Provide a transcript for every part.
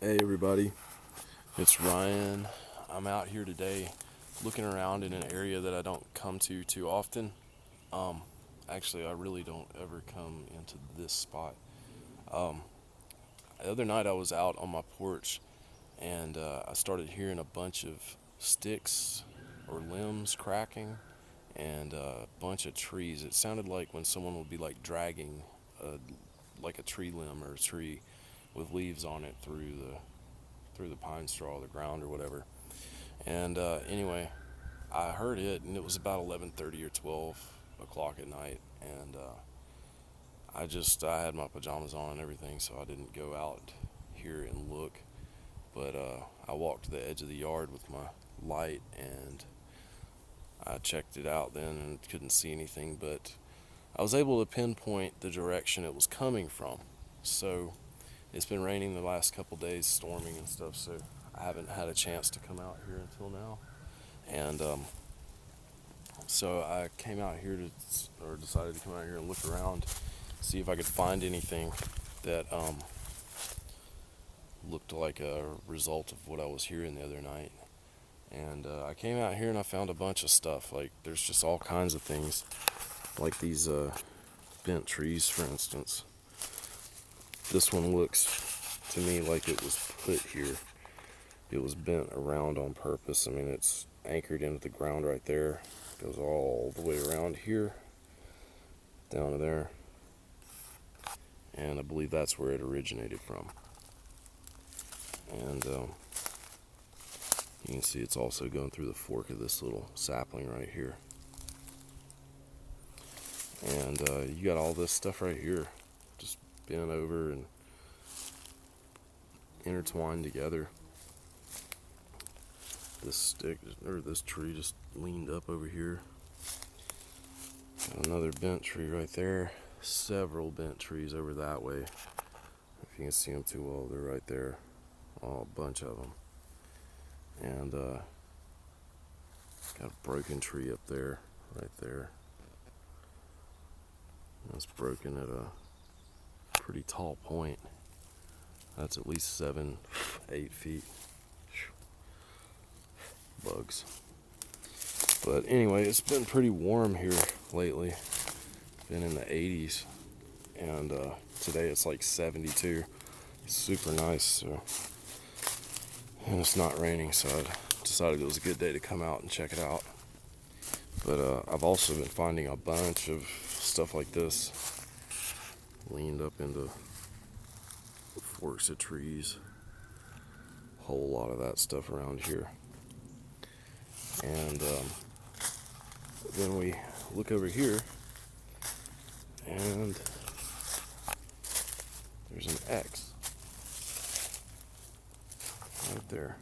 Hey everybody, it's Ryan. I'm out here today looking around in an area that I don't come to too often. Um, Actually, I really don't ever come into this spot. Um, the other night I was out on my porch and I started hearing a bunch of sticks or limbs cracking and a bunch of trees. It sounded like when someone would be like dragging like a tree limb or a tree with leaves on it through the pine straw, the ground or whatever. And anyway, I heard it, and it was about 11:30 or 12 o'clock at night, and I had my pajamas on and everything, so I didn't go out here and look. But I walked to the edge of the yard with my light, and I checked it out then and couldn't see anything, but I was able to pinpoint the direction it was coming from. So it's been raining the last couple days, storming and stuff, so I haven't had a chance to come out here until now. And so I came out here or decided to come out here and look around, see if I could find anything that looked like a result of what I was hearing the other night. And I came out here and I found a bunch of stuff. Like, there's just all kinds of things, like these bent trees, for instance. This one looks to me like it was put here. It was bent around on purpose. I mean, it's anchored into the ground right there. Goes all the way around here, down to there. And I believe that's where it originated from. And you can see it's also going through the fork of this little sapling right here. And you got all this stuff right here, just bent over and intertwined together. This stick, or this tree, just leaned up over here. Got another bent tree right there. Several bent trees over that way. If you can see them too well, they're right there. Oh, a bunch of them. And got a broken tree up there, right there. That's broken at a pretty tall point. That's at least 7, 8 feet. Bugs. But anyway, it's been pretty warm here lately. Been in the 80s, and today it's like 72. It's super nice. So, and it's not raining, so I decided it was a good day to come out and check it out. But I've also been finding a bunch of stuff like this leaned up into forks of trees. A whole lot of that stuff around here. And then we look over here, and there's an X right there.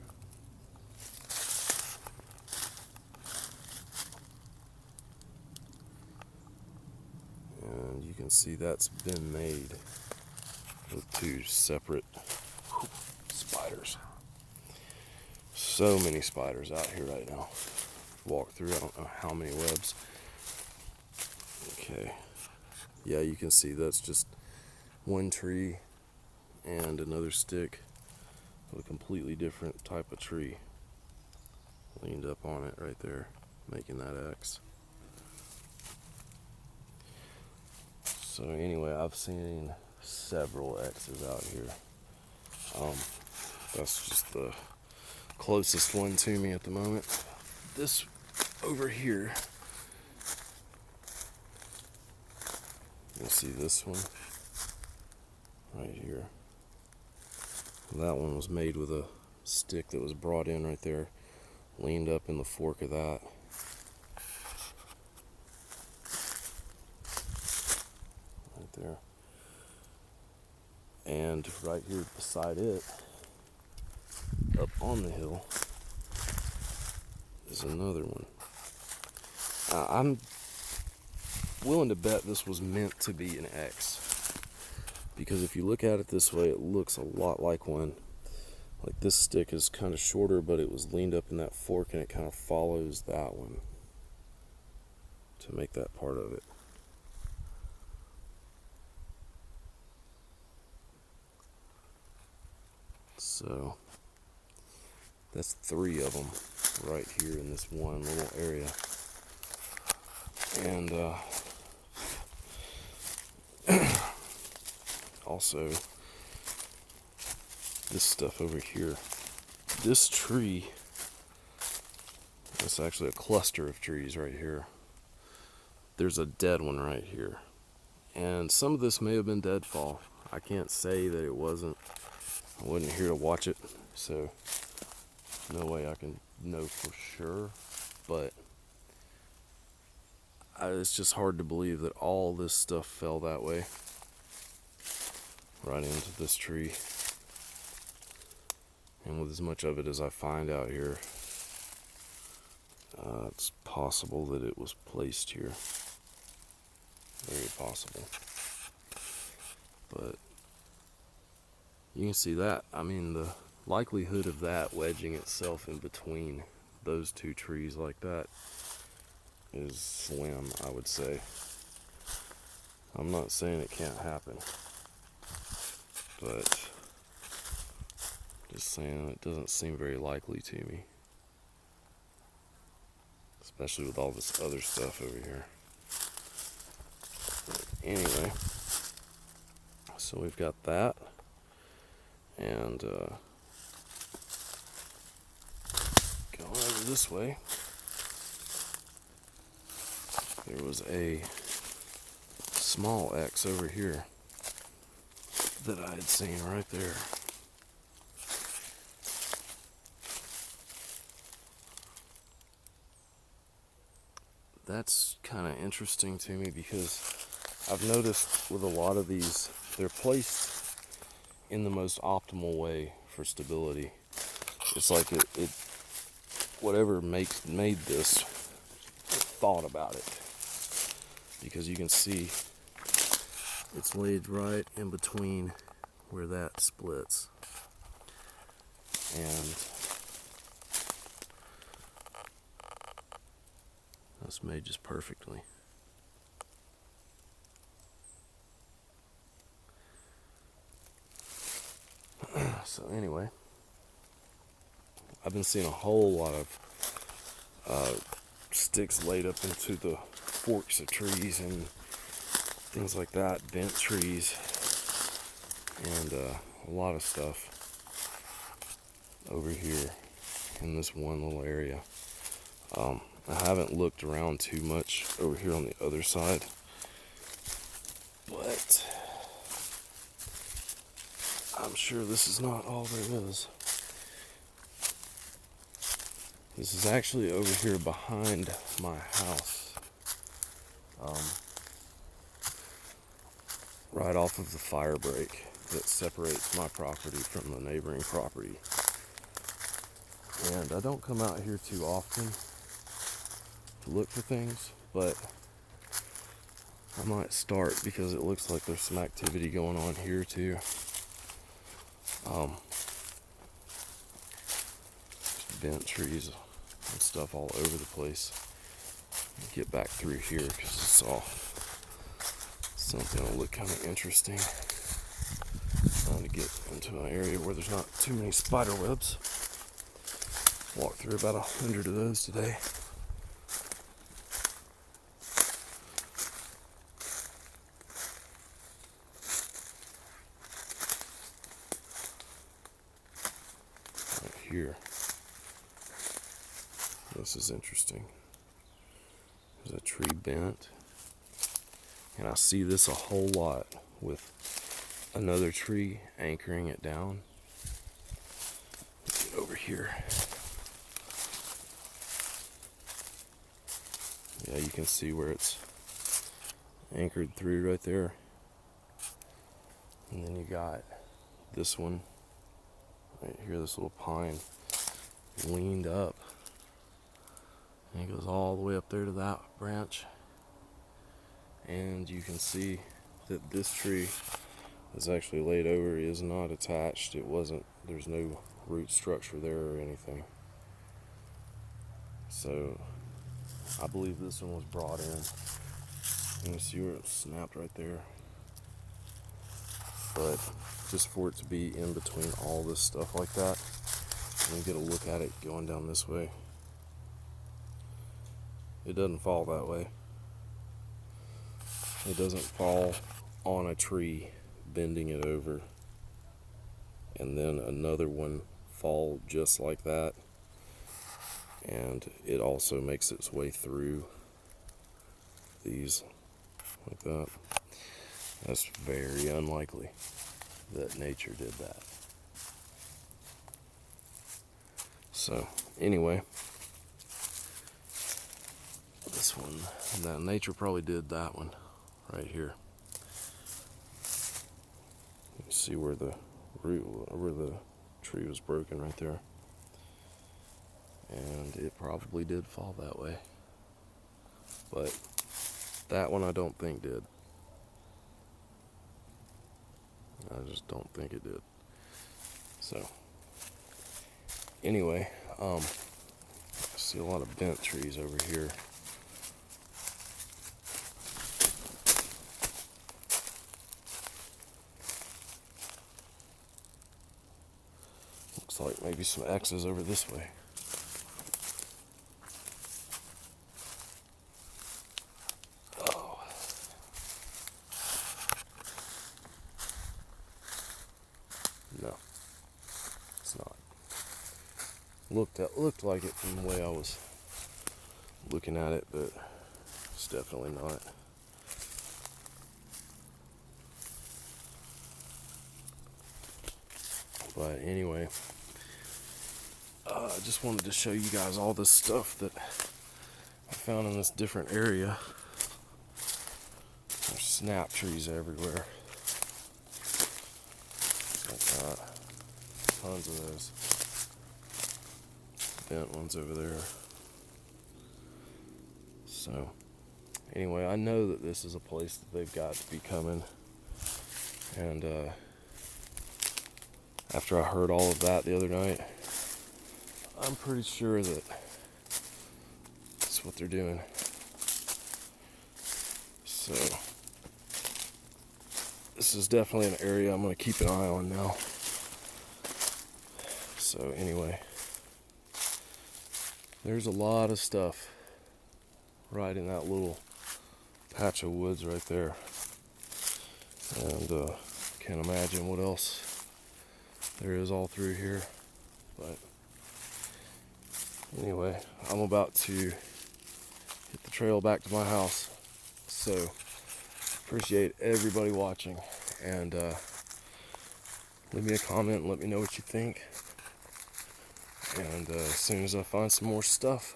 And you can see that's been made with two separate spiders. So many spiders out here right now. Walk through, I don't know how many webs. Okay. Yeah, you can see that's just one tree and another stick of a completely different type of tree leaned up on it right there, making that X. So anyway, I've seen several X's out here. That's just the closest one to me at the moment. This over here, you'll see this one right here. That one was made with a stick that was brought in right there, leaned up in the fork of that. Right there. And right here beside it, up on the hill, is another one. I'm willing to bet this was meant to be an X, because if you look at it this way, it looks a lot like one. Like, this stick is kind of shorter, but it was leaned up in that fork, and it kind of follows that one to make that part of it. So that's 3 of them right here in this one little area. And also this stuff over here. This tree, it's actually a cluster of trees right here. There's a dead one right here. And some of this may have been deadfall. I can't say that it wasn't. I wasn't here to watch it, so no way I can know for sure. But it's just hard to believe that all this stuff fell that way. Right into this tree. And with as much of it as I find out here, it's possible that it was placed here. Very possible. But you can see that. I mean, the likelihood of that wedging itself in between those 2 trees like that is slim, I would say. I'm not saying it can't happen, but just saying it doesn't seem very likely to me. Especially with all this other stuff over here. But anyway, so we've got that. And going over this way, there was a small X over here that I had seen right there. That's kind of interesting to me because I've noticed with a lot of these, they're placed in the most optimal way for stability. It's like it whatever made this thought about it, because you can see it's laid right in between where that splits, and that's made just perfectly. So anyway, I've been seeing a whole lot of sticks laid up into the forks of trees and things like that, bent trees, and a lot of stuff over here in this one little area. I haven't looked around too much over here on the other side, but I'm sure this is not all there is. This is actually over here behind my house, right off of the fire break that separates my property from the neighboring property. And I don't come out here too often to look for things, but I might start because it looks like there's some activity going on here too. Bent trees and stuff all over the place. Get back through here because I saw something that looked kind of interesting. Trying to get into an area where there's not too many spider webs. Walked through about 100 of those today. Right here. This is interesting. There's a tree bent. And I see this a whole lot with another tree anchoring it down. Get over here. Yeah, you can see where it's anchored through right there. And then you got this one right here, this little pine leaned up. And it goes all the way up there to that branch. And you can see that this tree is actually laid over. It is not attached. It wasn't, there's no root structure there or anything. So I believe this one was brought in. You can see where it snapped right there. But just for it to be in between all this stuff like that. Let me get a look at it going down this way. It doesn't fall that way. It doesn't fall on a tree, bending it over, and then another one fall just like that, and it also makes its way through these like that. That's very unlikely that nature did that. So anyway, this one, now nature probably did that one right here. You see where the root, where the tree was broken right there, and it probably did fall that way. But that one I don't think did. I just don't think it did. So anyway, I see a lot of bent trees over here. Looks like maybe some X's over this way. Oh. No, it's not. Looked like it from the way I was looking at it, but it's definitely not. But anyway, I just wanted to show you guys all this stuff that I found in this different area. There's snap trees everywhere. Like that. Tons of those. Bent ones over there. So anyway, I know that this is a place that they've got to be coming, and after I heard all of that the other night, I'm pretty sure that that's what they're doing. So this is definitely an area I'm going to keep an eye on now. So anyway, there's a lot of stuff right in that little patch of woods right there, and can't imagine what else there is all through here. But anyway, I'm about to hit the trail back to my house, so appreciate everybody watching, and leave me a comment and let me know what you think. And as soon as I find some more stuff,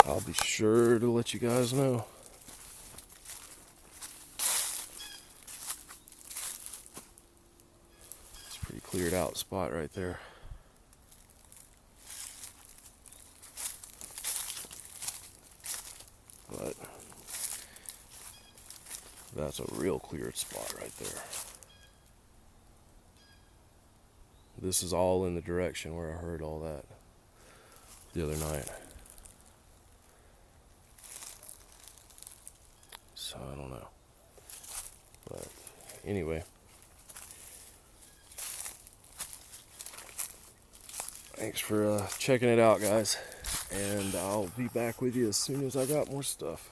I'll be sure to let you guys know. It's a pretty cleared out spot right there. But that's a real cleared spot right there. This is all in the direction where I heard all that the other night. So I don't know. But anyway, thanks for checking it out, guys. And I'll be back with you as soon as I got more stuff.